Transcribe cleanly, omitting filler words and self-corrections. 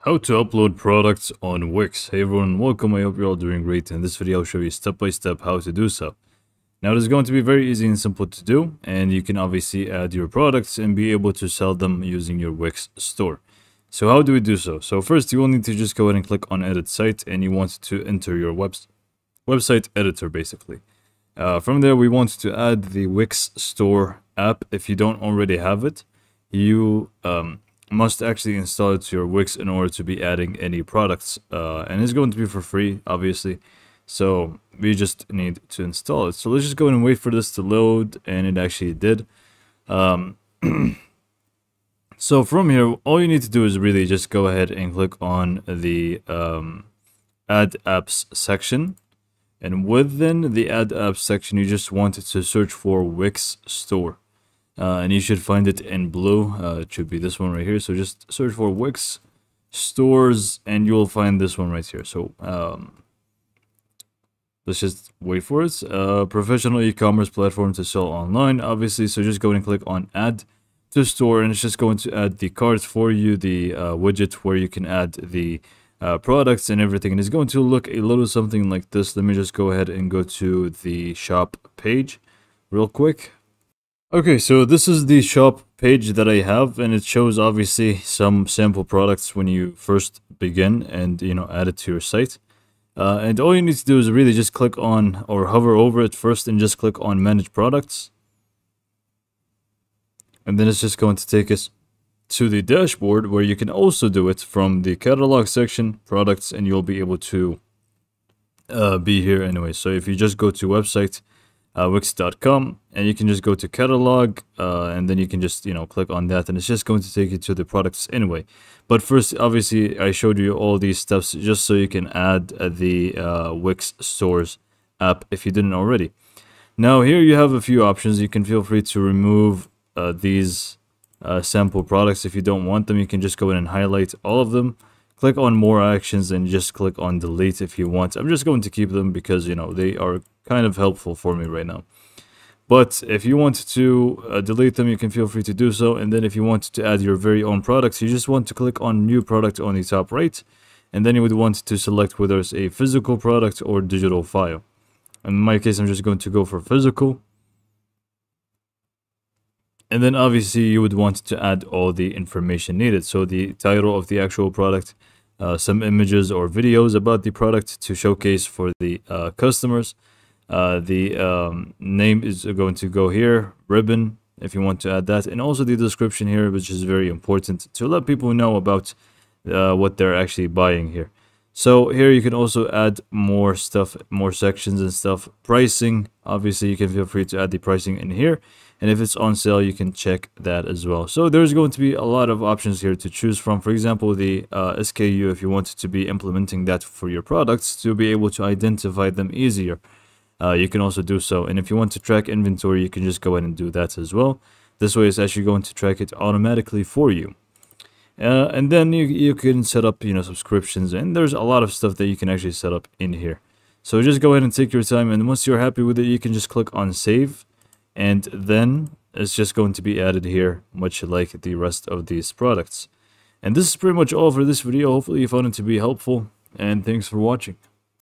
How to upload products on Wix. Hey everyone, welcome. I hope you're all doing great. In this video, I'll show you step by step how to do so. Now, this is going to be very easy and simple to do, and you can obviously add your products and be able to sell them using your Wix store. So how do we do so? So first, you will need to just go ahead and click on Edit Site, and you want to enter your website editor, basically. From there, we want to add the Wix store app. If you don't already have it, you must actually install it to your Wix in order to be adding any products, and it's going to be for free, obviously. So we just need to install it. So let's just go and wait for this to load, and it actually did. So from here, all you need to do is really just go ahead and click on the Add Apps section, and within the Add Apps section, you just want to search for Wix Store. And you should find it in blue. It should be this one right here. So just search for Wix stores and you'll find this one right here. So let's just wait for it. Professional e-commerce platform to sell online, obviously. So just go and click on add to store, and it's just going to add the cart for you, the widget where you can add the products and everything. And it's going to look a little something like this. Let me just go ahead and go to the shop page real quick. Okay, so this is the shop page that I have, and it shows obviously some sample products when you first begin and add it to your site. And all you need to do is really just click on or hover over it first and just click on manage products. And then it's just going to take us to the dashboard where you can also do it from the catalog section, products, and you'll be able to be here anyway. So if you just go to website, wix.com, and you can just go to catalog, and then you can just click on that, and it's just going to take you to the products anyway. But first, obviously, I showed you all these steps just so you can add the Wix stores app if you didn't already. Now here you have a few options. You can feel free to remove these sample products if you don't want them. You can just go in and highlight all of them, click on more actions, and just click on delete if you want. I'm just going to keep them because they are kind of helpful for me right now. But if you want to delete them, you can feel free to do so. And then if you want to add your very own products, you just want to click on new product on the top right, and then you would want to select whether it's a physical product or digital file. In my case, I'm just going to go for physical. And then obviously you would want to add all the information needed. So the title of the actual product, some images or videos about the product to showcase for the customers. The name is going to go here, ribbon, if you want to add that, and also the description here, which is very important to let people know about what they're actually buying here. So here you can also add more stuff, more sections and stuff. Pricing, obviously you can feel free to add the pricing in here, and if it's on sale you can check that as well. So there's going to be a lot of options here to choose from. For example, the SKU, if you wanted to be implementing that for your products to be able to identify them easier. You can also do so, and if you want to track inventory, you can just go ahead and do that as well. This way it's actually going to track it automatically for you. And then you can set up subscriptions, and there's a lot of stuff that you can actually set up in here. So just go ahead and take your time, and once you're happy with it, you can just click on save, and then it's just going to be added here, much like the rest of these products. And this is pretty much all for this video. Hopefully you found it to be helpful, and thanks for watching.